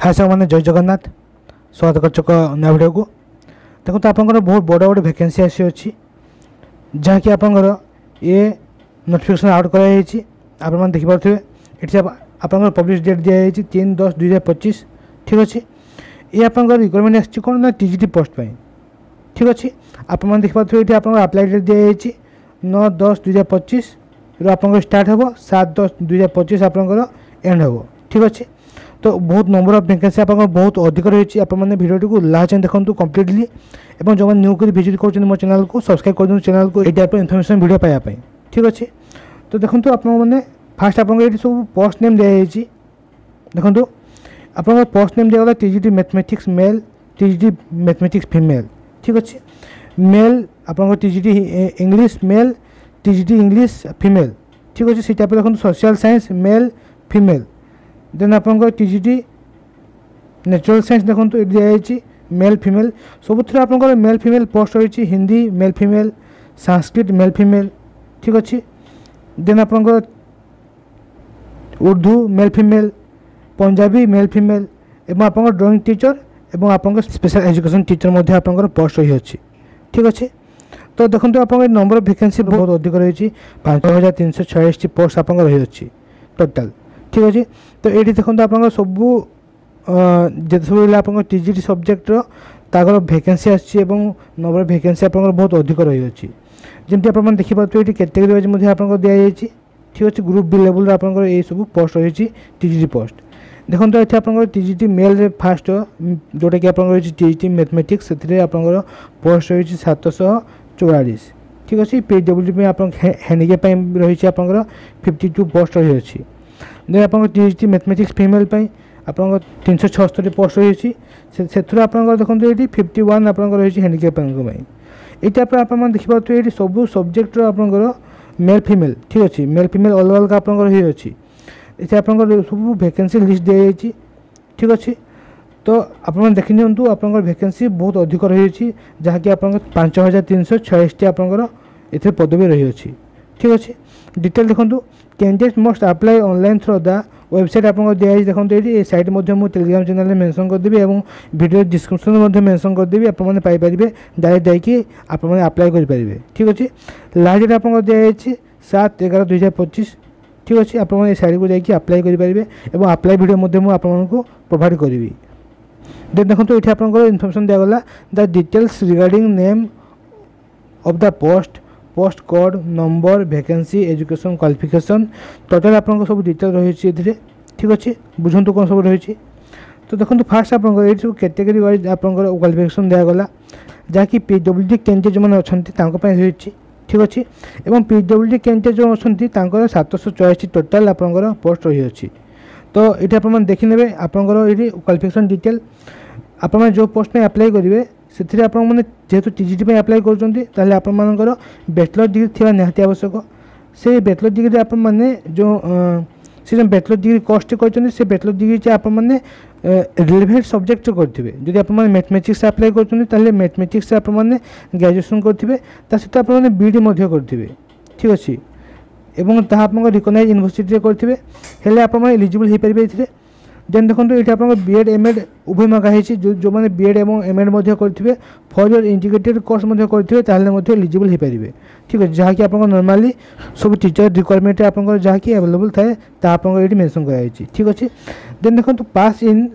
हाय साग मैंने जय जगन्नाथ स्वागत कर नया वीडियो को देखो तो आपंकर बहुत बड़ा बड़ा वैकेंसी आसी अच्छी जहाँकि आपंकर ये नोटिफिकेशन आउट कराई आप देखिपे ये आपंकर पब्लिश डेट दिखाई 3/10/2025 ठीक अच्छे ये आपंकर रिक्वायरमेंट आसी कौन ना टीजीटी पोस्ट ठीक अच्छे आप देखिपे ये आप अप्लाई डेट दिखाई 9/10/2025 आप स्टार्ट हम 7/10/2025 आपंकर एंड हम ठीक अच्छे तो बहुत नंबर ऑफ वैकेंसी आप बहुत अधिक रही आपने भिडियो को लास्ट देखो कम्प्लीटली और जो न्यू कर विजिट कर मो चैनल को सब्सक्राइब कर चैनल को ये टाइप इनफर्मेशन वीडियो पाइबापी ठीक अच्छे तो देखो आपने फास्ट आप सब पोस्ट नेम दिखाई देखो आप पोस्ट नेम दिगला TGT mathematics male TGT mathematics female ठीक अच्छे मेल आप TGT English male TGT English female ठीक अच्छे से टाइप देखो social science male female then आप टीजीटी नेचुरल साइंस देखो ये दिखाई मेल फीमेल सबुथ आप मेल फीमेल पोस्ट रही Hindi male female Sanskrit male female ठीक अच्छे देन आप Urdu male female Punjabi male female एवं आप ड्राइंग टीचर एवं आप स्पेशल एजुकेशन टीचर आप पोस्ट रही अच्छी ठीक अच्छे तो देखो आप नंबर ऑफ वैकेंसी बहुत अधिक रही 5346 पोस्ट आप रही अच्छी टोटाल ठीक अच्छे तो ये देखो आप सबू जिते सब आप टीजीटी सब्जेक्टर तार वैकेंसी आसी नंबर वैकेंसी आप बहुत अधिक रही अच्छी जमी आप देखिपे ये कैटेगरी वाइज आप दिखाई ठीक अच्छे ग्रुप बी लेवल आप सब पोस्ट रही टीजीटी पोस्ट देखो तो ये आप टीजीटी मेल फास्ट जोटा कि आप टीजीटी मैथमेटिक्स से आप पोस्ट रही 744 ठीक अच्छे पीडब्ल्यूडी में आप हैंडिकैप रही आप 52 पोस्ट रही अच्छी देन आप टीजीटी मैथमेटिक्स फीमेल आप 376 पोस्ट रही से देखो ये 51 आप रही हैंडिकैप ये टाइप आप देखिपे ये सब सब्जेक्ट आपंकर मेल फीमेल ठीक अच्छे मेल फीमेल अलग अलग आप रही अच्छी ये आप सब वैकेंसी लिस्ट दिखाई ठीक अच्छे तो आप देखी नियंतु आप वैकेंसी बहुत अधिक रही जहाँकि आप 5346 आपंकर ये पदवी रही अच्छी ठीक अच्छे डिटेल देखो candidate must apply online through the website आप दिखाई देखो ये साइट मुझे टेलीग्राम चैनल में मेंशन करदेवी और वीडियो डिस्क्रिप्शन में मेंशन करदेवी आपरे डायरेक्ट जाकि आप अप्लाई करेंगे ठीक अच्छे लास्ट डेट आप दिखाई 7/11/2025 ठीक अच्छे आप साइट को जाकि अप्लाई करेंगे और अप्लाई वीडियो आपको प्रोवाइड करी देन देखो ये आपको इनफर्मेशन दिगला the details regarding name of the post code number vacancy education qualification total आप सब डिटेल रही ठीक अच्छे बुझु कौन सब रही तो देखो फास्ट आप सब कैटेगरी वाइज आप क्वालिफिकेशन दिगला जहाँकि पीडब्ल्यूडी कैंडिडेट जो अच्छा रही ठीक अच्छे और पीडब्ल्यूडी कैंडिडेट जो अच्छा 784 टोटाल आप पोस्ट रही अच्छी तो ये आप देखने आपंकर ये क्वालिफिकेशन डिटेल आप जो पोस्ट में अप्लाई करेंगे से आप जेहेतु टीजीटी अप्लाई कर बैचलर डिग्री थी निहाती आवश्यक से बैचलर डिग्री आप जो से बैचलर डिग्री कोर्स कर बैचलर डिग्री आप रिलेवेंट सब्जेक्ट करेंगे जब आप मैथमेटिक्स अप्लाई कर मैथमेटिक्स आप ग्रेजुएसन करेंगे सहित आप बीडी करेंगे ठीक अच्छे एवं ताहा आप रिकग्नाइज यूनिवर्सिटी करेंगे हेल्ले आप एलिजिबल हो पारे ये देन देखो ये आप बीएड एमएड उभय मगाही जो मैंने बीएड और एमएड करेंगे फॉर योर इंटीग्रेटेड कोर्स करेंगे एलिजिबल हो पारे ठीक है जहाँकि आप नॉर्मली सब टीचर रिक्वायरमेंट आप जहाँकि अवेलेबल थाए ये मेंशन कराई ठीक अच्छे देन देखो पास इन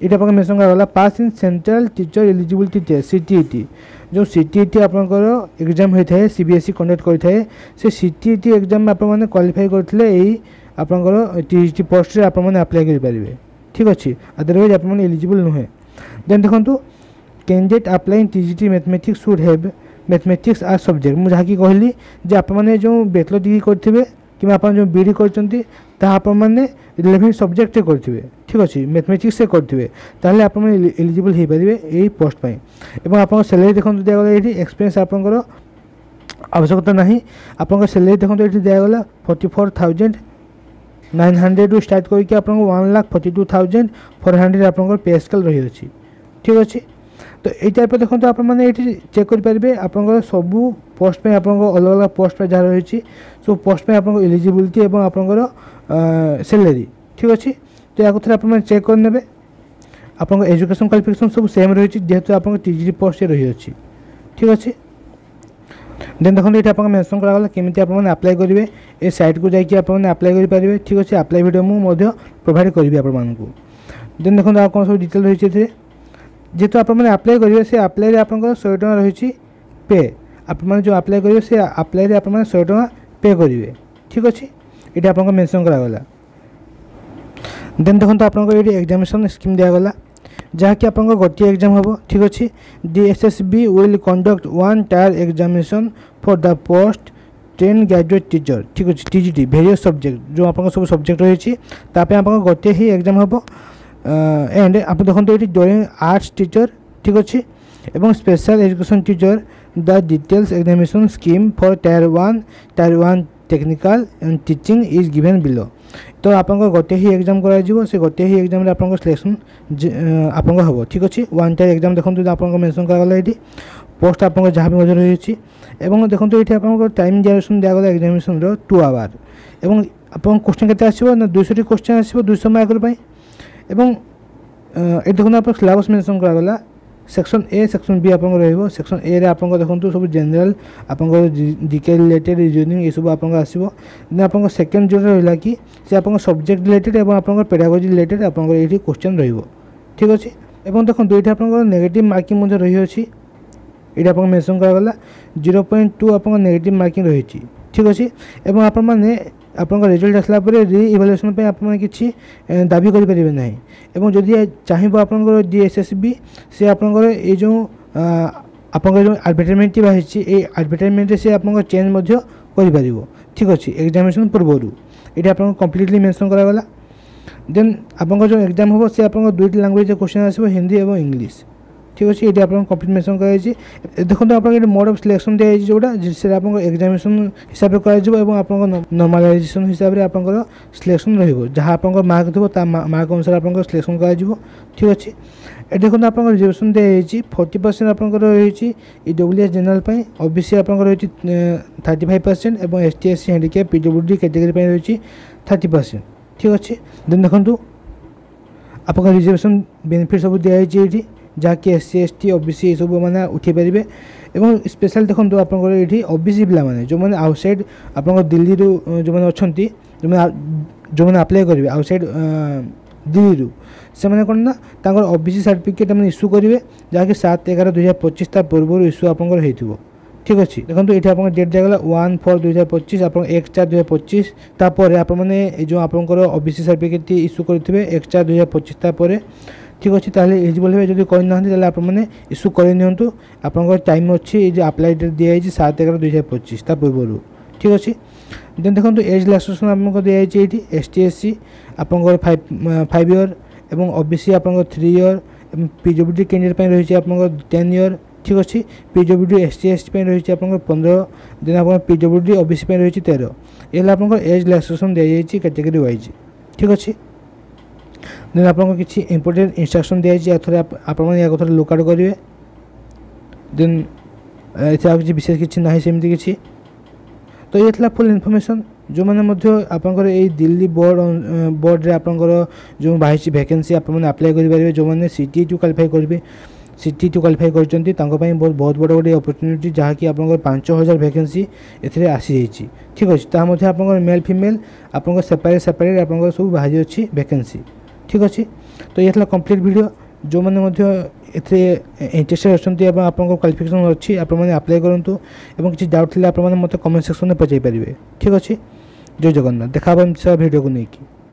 ये आप मेंशन कराला pass in central teacher eligibility test CTET जो सीटीईटी आपंकर एग्जाम होता है सीबीएसई कंडक्ट करता है से सीटीईटी एग्जाम आप क्वालिफाई करते यही आपंकर टीजीटी पोस्ट आप अप्लाई करेंगे ठीक अच्छे अदरवाइज आप एलिजिबल नुहे देन देखो candidate applying TGT mathematics should have mathematics are subject मुझे जहाँकि कहली जे आपने जो बैचलर डिग्री करेंगे कि आप जो बीडी करते रिलेवेंट सब्जेक्ट करेंगे ठीक अच्छे मैथमेटिक्स से करेंगे ताहले आप एलिजिबल हो पारे यही पोस्ट पर आप सैलरी देखो दिगला ये एक्सपीरियंस आपंकर आवश्यकता ना आप सैलरी देखो ये दिगला 44,900 स्टार्ट करके आप 1,42,400 आप पे स्केल रही अच्छी ठीक अच्छे तो ये टाइप देखो आप चेक करेंगे आप सबू पोस्ट में आप अलग अलग पोस्ट में जहाँ रही सब पोस्ट में आप एलिजिबिलिटी और आप सैलरी ठीक अच्छे तो या थे आप चेक कर ଆପଣଙ୍କ ଏଜୁକେସନ୍ କ୍ୱାଲିଫିକେସନ୍ ସବୁ ସେମ୍ ରହିଛି ଯେହେତୁ ଆପଣଙ୍କ TGT ପୋଷ୍ଟ ରହିଅଛି। ଠିକ୍ ଅଛି। ଦେନ୍ ଦେଖନ୍ତୁ ଏଇଠି ଆପଣଙ୍କ ମେନସନ୍ କରାଗଲା କେମିତି ଆପଣମାନେ ଆପ୍ଲାଏ କରିବେ। ଏ ସାଇଟ୍କୁ ଯାଇକି ଆପଣମାନେ ଆପ୍ଲାଏ କରିପାରିବେ। ଠିକ୍ ଅଛି। ଆପ୍ଲାଏ ଭିଡ଼ିଓ ମୁଁ ମଧ୍ୟ ପ୍ରୋଭାଇଡ଼ କରିବି ଆପଣମାନଙ୍କୁ। ଦେନ୍ ଦେଖନ୍ତୁ ଆଉ କ'ଣ ସବୁ ଡିଟେଲ୍ ରହିଛି ଏଥିରେ। ଯେହେତୁ ଆପଣମାନେ ଆପ୍ଲାଏ କରିବେ ସେ ଆପ୍ଲାଏରେ ଆପଣଙ୍କର 100 ଟଙ୍କା ରହିଛି ପେ। ଆପଣମାନେ ଯେଉଁ ଆପ୍ଲାଏ କରିବେ ସେ ଆପ୍ଲାଏରେ ଆପଣମାନେ 100 ଟଙ୍କା ପେ କରିବେ। ଠିକ୍ ଅଛି। ଏଇଟା ଆପଣଙ୍କ ମେନସନ୍ କରାଗଲା। ଦେନ୍ ଦେଖନ୍ତୁ ଆପଣଙ୍କର ଏଇଠି ଏକ୍ଜାମିନେସନ୍ ସ୍କିମ୍ ଦିଆଗଲା ଯାହାକି ଆପଣଙ୍କ ଗୋଟିଏ ଏକ୍ଜାମ୍ ହେବ। ଠିକ୍ ଅଛି। DSSB will conduct 1 tyre examination for the post train graduate teacher. ଠିକ୍ ଅଛି। TGT ଭେରିୟସ୍ ସବଜେକ୍ଟ ଯେଉଁ ଆପଣଙ୍କ ସବୁ ସବଜେକ୍ଟ ରହିଛି ତା ପାଇଁ ଆପଣଙ୍କ ଗୋଟିଏ ହିଁ ଏକ୍ଜାମ୍ ହେବ। एंड आप देखो ये ड्राइंग आर्ट्स टीचर। ठीक अच्छे और special education teacher the details examination scheme for tyre 1 technical and teaching is given below. तो आप गोटे ही एग्जाम कर से गोटे ही एग्जाम आप सिलेक्शन आप हम। ठीक अच्छे 1 टायर एग्जाम देखो आप मेंशन करागला ये पोस्ट आप जहाँ भी रही है। देखो ये आप टाइम ड्यूरेशन दिगला एग्जामिनेशन 2 आवर और आप क्वेश्चन के आसो ना 200 क्वेश्चन आसो 200 मार्क एवं ये देखो आप सिलेबस मेंशन करागला सेक्शन ए सेक्शन बी आप सेक्शन ए रे आप देखो सब जनरल आप जीके रिलेटेड रिजनिंग ये सब आप आसो। आप सेकेंड जो रहा कि से आप सब्जेक्ट रिलेटेड और आप पेडागोजी रिलेटेड आप क्वेश्चन रो। ठीक अच्छे। और देखो ये आप नेगेटिव मार्किंग रही है ये आप मेंशन करागला 0.2 आप नेगेटिव मार्किंग रही। ठीक अच्छे। और आप रिजल्ट आसला रि इभालुएसन पे आप किसी दाबी करें ना। और जदि चाहिए आप DSSB से आप जो एडवर्टाइजमेंट बाहरी ये एडवर्टाइजमेंट से आप चेंज कर। ठीक अच्छे। एग्जामिनेशन पूर्व ये आप कम्प्लीटली मेंशन करागला। देन आप जो एग्जाम हम से आप 2टी लैंग्वेज क्वेश्चन आसो हिंदी और इंग्लिश। ठीक अच्छे। ये आप कम्प्लीट मेंशन कर देखो आप मोड ऑफ सिलेक्शन दिया जोड़ा जिससे आप एग्जामिनेशन हिसाब से आप नॉर्मलाइजेशन हिसाब से आप सिलेक्शन रहा आप मार्क थो मार्क अनुसार आप सिलेक्शन कर। ठीक अच्छे। ये देखो आप रिजर्वेशन दिखाई 40% आप रही EWS जनरल OBC आप रही 35% और ST SC handicap PWD category रही 30%। ठीक अच्छे। देन देखो आप रिजर्वेशन बेनिफिट सब दिखाई जहाँकि SC ST OBC ये सब मैंने उठे पारे। और स्पेशल देखो आप OBC पिला माने जो मैंने आउटसाइड आप दिल्ली जो मैंने अच्छा जो मैंने अप्लाई करेंगे आउटसाइड दिल्ली से मैंने कौन ना OBC सर्टिफिकेट मैंने इश्यू करेंगे जहाँकि 7/11/2025 पूर्व इश्यू आप। ठीक अच्छे। देखो ये आप डेट दिगला 1/4/2025 आप 1/4/2025 तापर आप जो आप OBC सर्टिफिकेट इश्यू करेंगे 1/4/2025 ठीक अच्छे। ताले एलिजिबल है जब करना आप इश्यू कर आप टाइम अच्छी अप्लाई डेट दिखाई 7/11/2025 पूर्व। ठीक अच्छे। देन देखो एज रिलैक्सेशन आपको दिखाई ये ST SC आप 5 ईयर और OBC आप 3 ईयर PWD कैंडिडेट रही आप 10 ईयर। ठीक अच्छे। PWD ST SC रही आप 15 देन आप PWD OBC रही 13 ये आप एज रिलैक्सेशन दिखाई कैटेगरी वाइज। ठीक अच्छे। देन आपको किसी इंपोर्टेंट इंस्ट्रक्शन दिखाई आप लुकआउट करेंगे। देन ये किसी विशेष किसी ना सेमती किसी तो ये था फुल इनफॉरमेशन जो मैंने आप दिल्ली बोर्ड रे आप जो बाहरी वैकेंसी आप अप्लाई करेंगे जो मैंने CT2 क्वालिफाई करेंगे CT2 क्वालिफाई कर बहुत बड़ गोटे अपॉर्चुनिटी जहाँकि आप 5000 वैकेंसी ए आसी जाइए। ठीक अच्छे। आप मेल फीमेल आप सेपरेट आप सब बाहरी अच्छी वैकेंसी। ठीक अच्छे। तो ये कंप्लीट वीडियो जो मैंने इंटरेस्टेड अच्छा आप क्वालिफिकेशन अच्छी आप अप्लाई करूँ और किसी डाउट थे आप मत कमेंट सेक्शन में पचाई पारे। ठीक अच्छे। जय जगन्नाथ। देखा भिडियो को लेकिन।